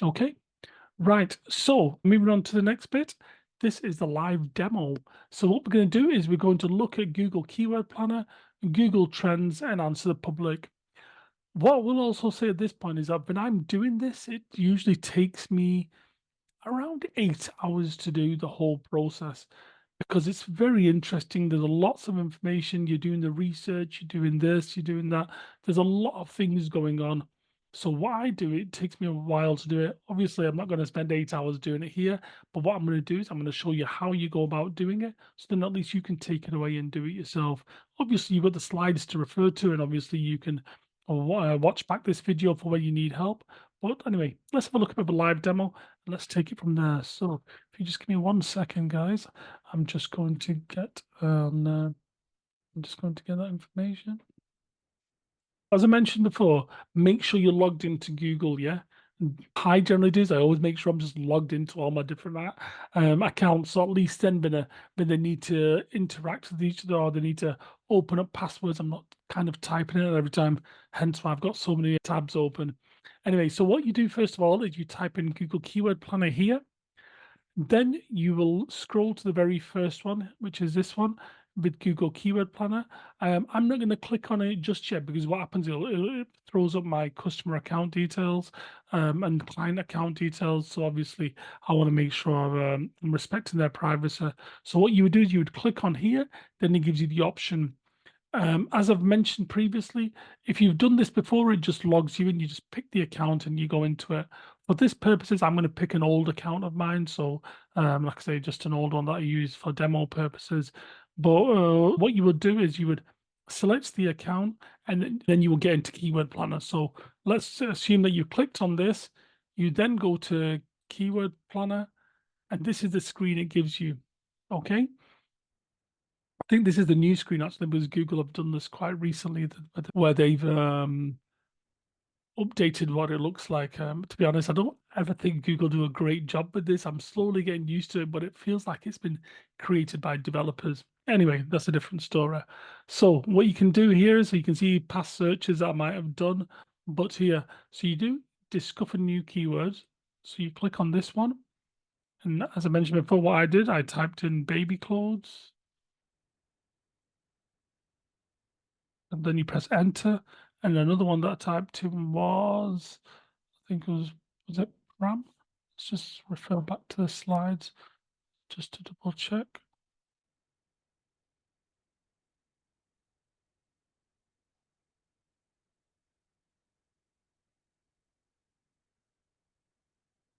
Okay, right. So moving on to the next bit. This is the live demo. So what we're going to do is we're going to look at Google Keyword Planner, Google Trends, and answer the public. What we'll also say at this point is that when I'm doing this, it usually takes me around 8 hours to do the whole process because it's very interesting. There's lots of information. You're doing the research, you're doing this, you're doing that. There's a lot of things going on. So what I do, it takes me a while to do it. Obviously, I'm not going to spend 8 hours doing it here, but what I'm going to do is I'm going to show you how you go about doing it. So then at least you can take it away and do it yourself. Obviously, you've got the slides to refer to, and obviously you can watch back this video for where you need help. But anyway, let's have a look at the live demo and let's take it from there. So if you just give me 1 second, guys, I'm just going to get I'm just going to get that information. As I mentioned before, make sure you're logged into Google, yeah? I generally do is I always make sure I'm just logged into all my different accounts. So at least then when they need to interact with each other or they need to open up passwords, I'm not kind of typing it every time. Hence why I've got so many tabs open. Anyway, so what you do first of all is you type in Google Keyword Planner here. Then you will scroll to the very first one, which is this one with Google Keyword Planner. I'm not going to click on it just yet because what happens, it throws up my customer account details and client account details. So obviously, I want to make sure I'm respecting their privacy. So what you would do is you would click on here, then it gives you the option. As I've mentioned previously, if you've done this before, it just logs you in. You just pick the account and you go into it. For this purposes, I'm going to pick an old account of mine. So, like I say, just an old one that I use for demo purposes. But what you would do is you would select the account and then you will get into Keyword Planner. So let's assume that you clicked on this. You then go to Keyword Planner, and this is the screen it gives you. Okay. I think this is the new screen actually, because Google have done this quite recently, where they've updated what it looks like. To be honest, I don't ever think Google do a great job with this. I'm slowly getting used to it, but it feels like it's been created by developers. Anyway, that's a different story. So what you can do here is you can see past searches that I might have done, but here, so you do discover new keywords. So you click on this one. And as I mentioned before, what I did, I typed in baby clothes. And then you press enter. And another one that I typed in was, I think was it RAM? Let's just refer back to the slides just to double check.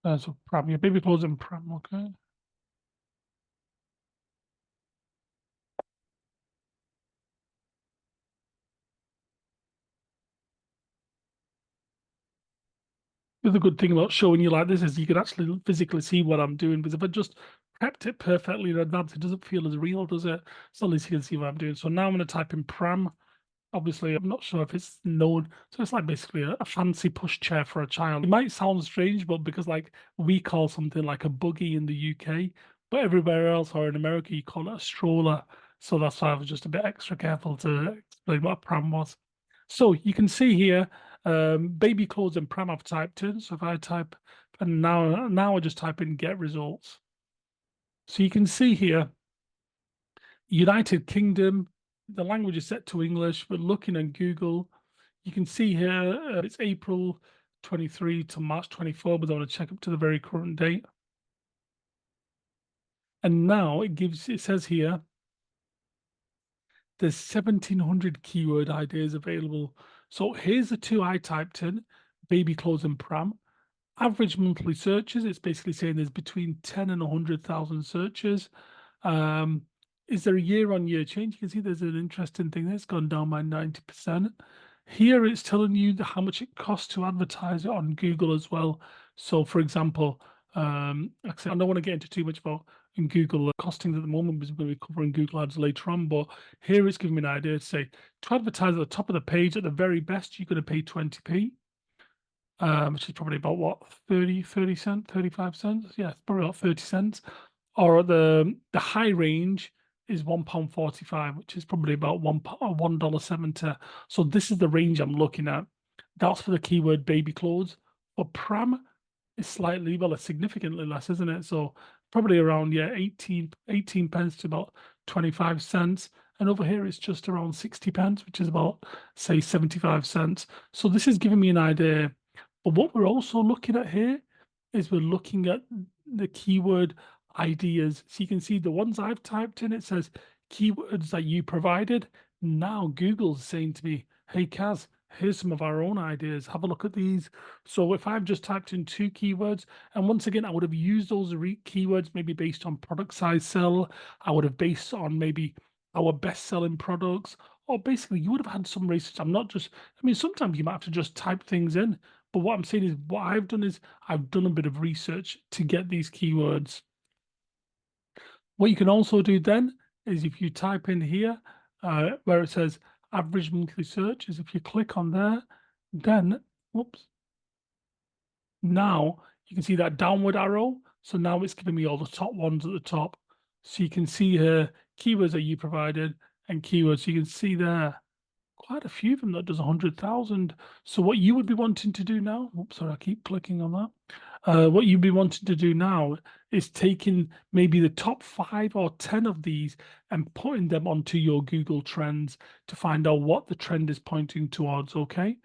So Pram, your baby clothes in Pram, okay. The other good thing about showing you like this is you can actually physically see what I'm doing, because if I just prepped it perfectly in advance, it doesn't feel as real, does it? So at least you can see what I'm doing. So now I'm going to type in Pram. Obviously, I'm not sure if it's known. So it's like basically a fancy push chair for a child. It might sound strange, but because like we call something like a buggy in the UK, but everywhere else or in America, you call it a stroller. So that's why I was just a bit extra careful to explain what a pram was. So you can see here, baby clothes and pram I've typed in. So if I type, and now I just type in get results. So you can see here, United Kingdom, the language is set to English. We're looking at Google. You can see here it's April 23 to March 24, but I want to check up to the very current date. And now it says here, there's 1,700 keyword ideas available. So here's the two I typed in, baby clothes and pram. Average monthly searches, it's basically saying there's between 10 and 100,000 searches. Is there a year-on-year change? You can see there's an interesting thing that's gone down by 90%. Here it's telling you how much it costs to advertise it on Google as well. So for example, actually, I don't want to get into too much about in Google costings at the moment because we're going to be covering Google Ads later on. But here it's giving me an idea to say to advertise at the top of the page at the very best, you're going to pay 20p. Which is probably about what 30 cents, 35 cents. Yeah, it's probably about 30 cents. Or at the high range is £1.45, which is probably about $1.70. So this is the range I'm looking at. That's for the keyword baby clothes. For pram, It's slightly, well, it's significantly less, isn't it? So probably around, yeah, 18 pence to about 25 cents. And over here it's just around 60 pence, which is about, say, 75 cents. So this is giving me an idea. But what we're also looking at here is we're looking at the keyword ideas. So you can see the ones I've typed in, it says keywords that you provided. Now Google's saying to me, hey, Kaz, here's some of our own ideas. Have a look at these. So if I've just typed in 2 keywords, and once again, I would have used those keywords maybe based on product size sell, I would have based on maybe our best selling products, or basically you would have had some research. I'm not just, I mean, sometimes you might have to just type things in, but what I'm saying is what I've done is I've done a bit of research to get these keywords. What you can also do then is if you type in here where it says average monthly search, is if you click on there, then, whoops, now you can see that downward arrow. So now it's giving me all the top ones at the top. So you can see here keywords that you provided and keywords. So you can see there quite a few of them that does 100,000. So what you would be wanting to do now, oops, sorry, I keep clicking on that. What you'd be wanting to do now is taking maybe the top 5 or 10 of these and putting them onto your Google Trends to find out what the trend is pointing towards, okay?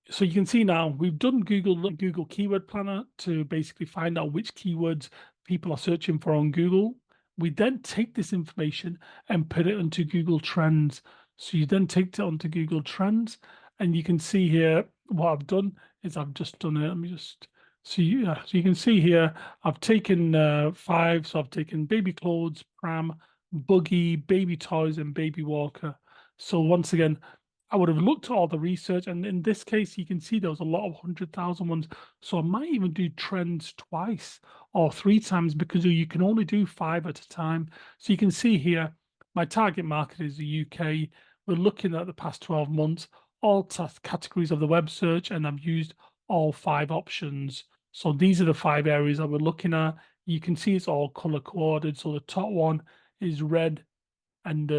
So you can see now we've done Google Keyword Planner to basically find out which keywords people are searching for on Google. We then take this information and put it into Google Trends. So you then take it onto Google Trends, and you can see here what I've done is I've just done it. Let me just see. So you can see here I've taken 5. So I've taken baby clothes, pram, buggy, baby toys, and baby walker. So once again, I would have looked at all the research, and in this case, you can see there was a lot of 100,000 ones. So I might even do trends twice or 3 times because you can only do 5 at a time. So you can see here, my target market is the UK. We're looking at the past 12 months, all categories of the web search, and I've used all 5 options. So these are the 5 areas that we're looking at. You can see it's all color coded. So the top one is red, and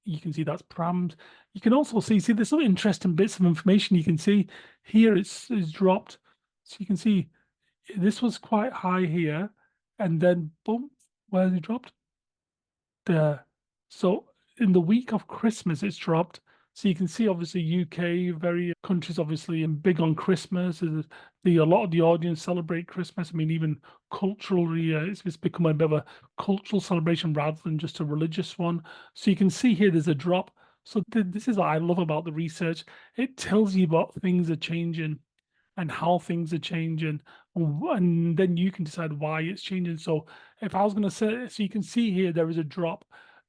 you can see that's prams. You can also see there's some interesting bits of information you can see here. It's dropped, so you can see this was quite high here, and then boom, where has it dropped? There. So in the week of Christmas, it's dropped. So you can see obviously UK, very countries obviously and big on Christmas. A lot of the audience celebrate Christmas. I mean, even culturally, it's become a bit of a cultural celebration rather than just a religious one. So you can see here there's a drop. So this is what I love about the research. It tells you what things are changing and how things are changing, and then you can decide why it's changing. So if I was going to say, so you can see here there is a drop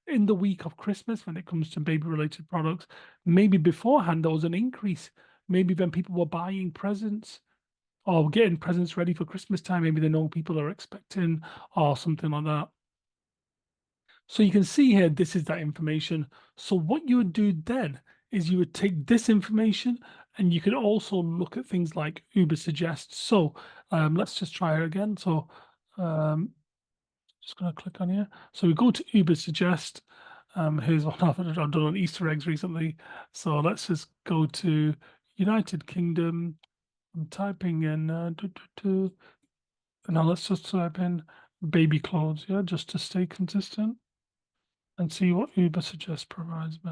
in the week of Christmas when it comes to baby related products. Maybe beforehand there was an increase. Maybe when people were buying presents or getting presents ready for Christmas time, maybe they know people are expecting or something like that. So you can see here, this is that information. So what you would do then is you would take this information and you could also look at things like Uber Suggest. So let's just try it again. So just going to click on here. So we go to Uber Suggest. Here's one I've done on Easter eggs recently. So let's just go to United Kingdom. I'm typing in, now let's just type in baby clothes, yeah, just to stay consistent and see what Uber Suggest provides me.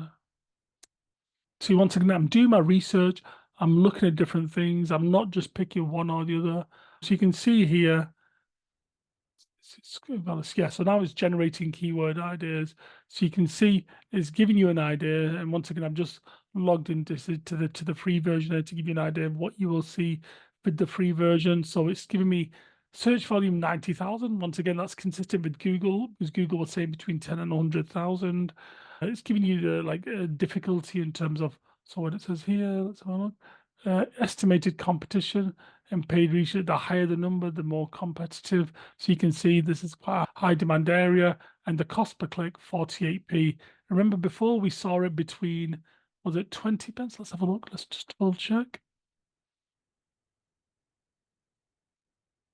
See, once again, I'm doing my research. I'm looking at different things. I'm not just picking one or the other. So you can see here, yeah, so now it's generating keyword ideas. So you can see it's giving you an idea. And once again, I've just logged into to the free version there to give you an idea of what you will see with the free version. So it's giving me search volume 90,000. Once again, that's consistent with Google, because Google was saying between 10 and 100,000. It's giving you the difficulty in terms of, so what it says here, let's have a look. Estimated competition and paid research, the higher the number, the more competitive. So you can see this is quite a high demand area, and the cost per click 48p. Remember before we saw it between, was it 20 pence? Let's have a look. Let's just double check.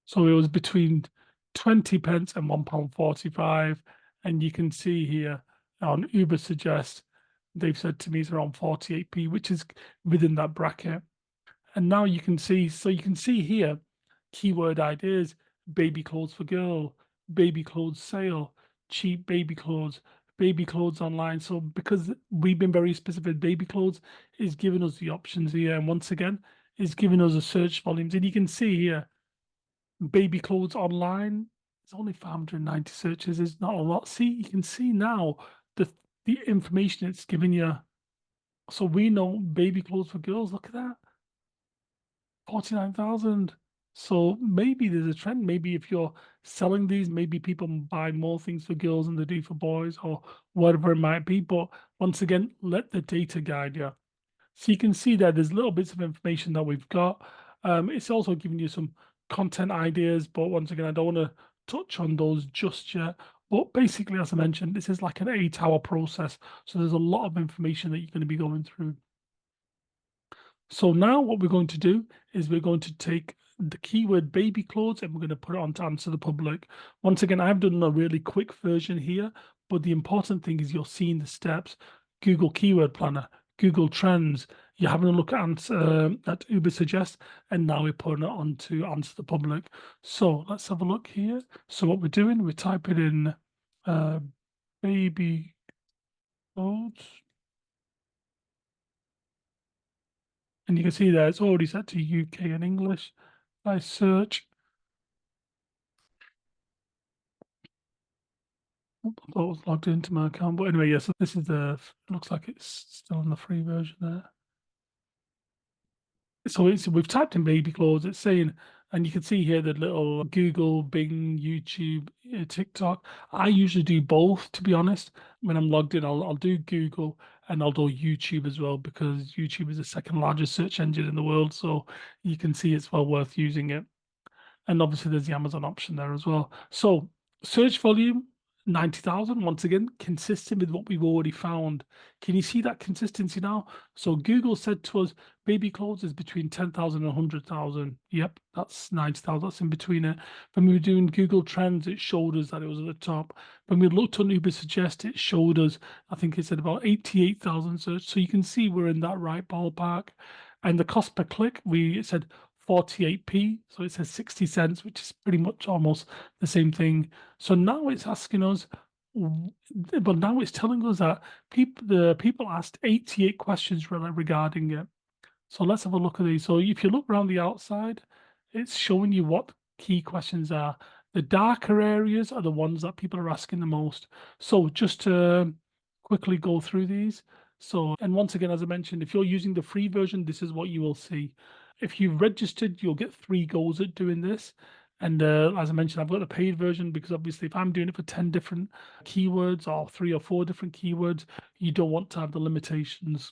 So it was between 20 pence and £1.45. And you can see here on Uber Suggest, they've said to me it's around 48p, which is within that bracket. And now you can see, so you can see here, keyword ideas, baby clothes for girl, baby clothes sale, cheap baby clothes online. So because we've been very specific, baby clothes is giving us the options here. And once again, is giving us a search volumes. And you can see here, baby clothes online, it's only 590 searches. It's not a lot. See, you can see now the information it's giving you. So we know baby clothes for girls. Look at that. 49,000. So maybe there's a trend. Maybe if you're selling these, maybe people buy more things for girls than they do for boys or whatever it might be. But once again, let the data guide you. So you can see that there's little bits of information that we've got. It's also giving you some content ideas, but once again, I don't want to touch on those just yet. But basically, as I mentioned, this is like an 8-hour process. So there's a lot of information that you're going to be going through. So now what we're going to do is we're going to take the keyword baby clothes and we're going to put it on to answer the public. Once again, I've done a really quick version here, but the important thing is you're seeing the steps. Google Keyword Planner, Google Trends, you're having a look at Uber Suggest, and now we're putting it on to answer the public. So let's have a look here. So what we're doing, we're typing in uh, baby clothes. And you can see there it's already set to UK and English. I search. I thought it was logged into my account, but anyway, yes, this is looks like it's still in the free version there. So we've typed in baby clothes, it's saying, and you can see here the little Google, Bing, YouTube, TikTok. I usually do both, to be honest. When I'm logged in, I'll do Google and I'll do YouTube as well because YouTube is the second largest search engine in the world. So you can see it's well worth using it. And obviously there's the Amazon option there as well. So search volume, 90,000, once again, consistent with what we've already found. Can you see that consistency now? So Google said to us, baby clothes is between 10,000 and 100,000. Yep, that's 90,000, that's in between it. When we were doing Google Trends, it showed us that it was at the top. When we looked on Uber Suggest, it showed us, I think it said about 88,000 search. So you can see we're in that right ballpark. And the cost per click, it said 48p, so it says 60 cents, which is pretty much almost the same thing. So now it's asking us, but now it's telling us that the people asked 88 questions regarding it. So let's have a look at these. So if you look around the outside, it's showing you what key questions are. The darker areas are the ones that people are asking the most. So just to quickly go through these. So, and once again, as I mentioned, if you're using the free version, this is what you will see. If you've registered, you'll get 3 goes at doing this. And as I mentioned, I've got the paid version because obviously if I'm doing it for 10 different keywords or 3 or 4 different keywords, you don't want to have the limitations.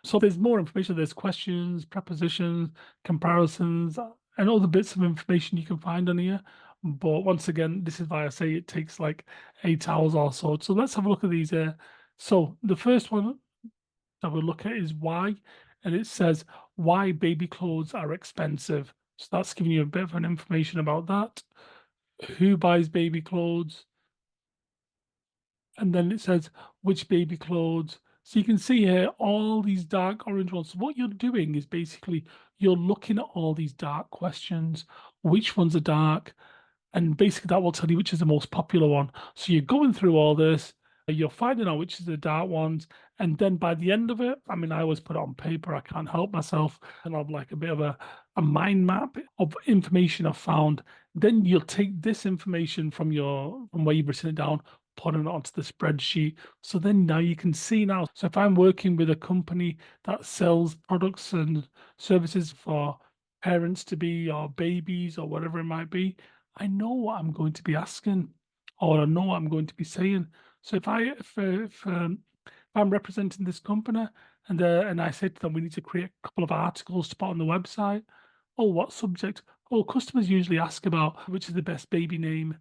So there's more information. There's questions, prepositions, comparisons, and all the bits of information you can find on here. But once again, this is why I say it takes like 8 hours or so. So let's have a look at these here. So the first one that we'll look at is why, and it says why baby clothes are expensive. So that's giving you a bit of an information about that. Who buys baby clothes? And then it says which baby clothes. So you can see here all these dark orange ones. So what you're doing is basically you're looking at all these dark questions, which ones are dark, and basically that will tell you which is the most popular one. So you're going through all this, you're finding out which is the dark ones, and then by the end of it, I mean, I always put it on paper, I can't help myself, and I've like a bit of a mind map of information I've found. Then you'll take this information from where you've written it down, putting it onto the spreadsheet. So then now you can see now. So if I'm working with a company that sells products and services for parents to be or babies or whatever it might be, I know what I'm going to be asking, or I know what I'm going to be saying. So if I'm representing this company and I say to them, we need to create a couple of articles to put on the website. Oh, what subject? Oh, customers usually ask about which is the best baby name.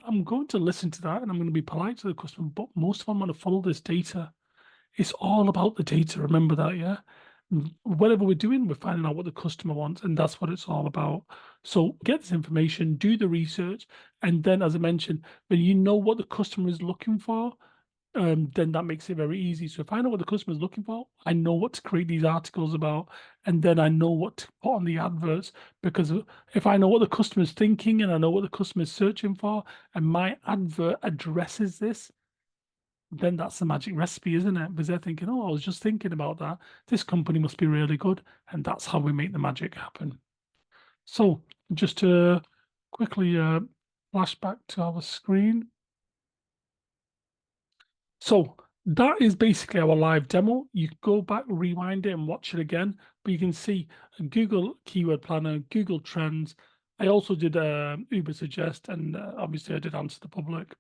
I'm going to listen to that and I'm going to be polite to the customer, but most of them want to follow this data. It's all about the data. Remember that, yeah? Whatever we're doing, we're finding out what the customer wants, and that's what it's all about. So get this information, do the research, and then, as I mentioned, when you know what the customer is looking for, then that makes it very easy. So if I know what the customer is looking for, I know what to create these articles about, and then I know what to put on the adverts. Because if I know what the customer is thinking and I know what the customer is searching for, and my advert addresses this, then that's the magic recipe, isn't it? Because they're thinking, oh, I was just thinking about that. This company must be really good. And that's how we make the magic happen. So just to quickly flash back to our screen. So that is basically our live demo. You can go back, rewind it and watch it again, but you can see Google Keyword Planner, Google Trends. I also did Uber Suggest, and obviously I did Answer the Public.